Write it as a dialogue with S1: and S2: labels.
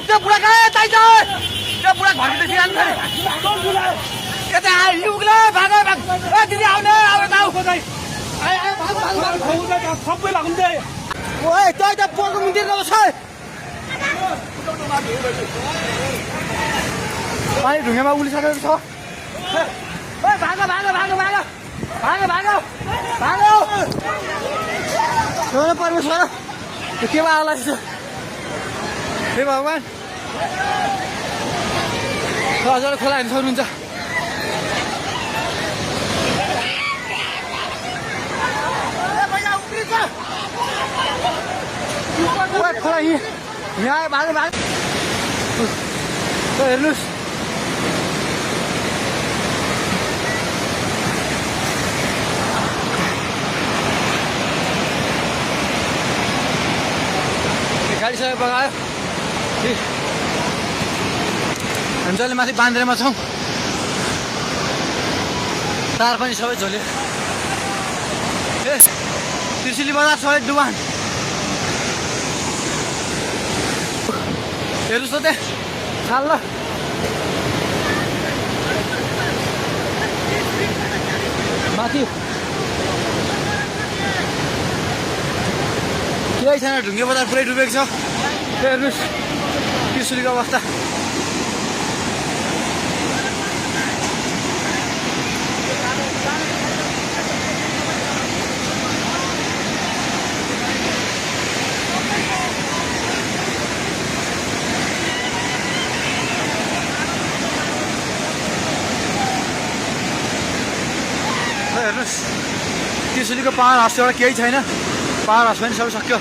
S1: त्यो बुढा कहाँ चाहिन्छ त्यो बुढा घरभित्र सिरान यता युगले भागो भाग दिदी आउने
S2: सबै लाग्दै
S1: ओए त्यो त पोको मुन्तिर छ पानी ढुङ्गामा उलिसकेको छ ओए भागो भागो भागो भागो भागो भागो भागो छोरा परमेश्वर के आउला छ हे भगवान हजुर खोला हेर्न सक्नुहुन्छ खोला यहाँ भागो भाग हेर्नुहोस् गाडी सबै बगायो हामी जहिले माथि बान्द्रेमा छौँ तार पनि सबै झोल्यो ए त्रिशुली बजार सबै डुबान हेर्नुहोस् त त्यहाँ छाल ल माथि केही छैन ढुङ्गे बजार पुरै डुबेको छ हेर्नुहोस् त्रिशुलीको अवस्था हेर्नुहोस् त्रिशुलीको पावर हाउसबाट केही छैन पावर हाउस पनि सबै सक्यो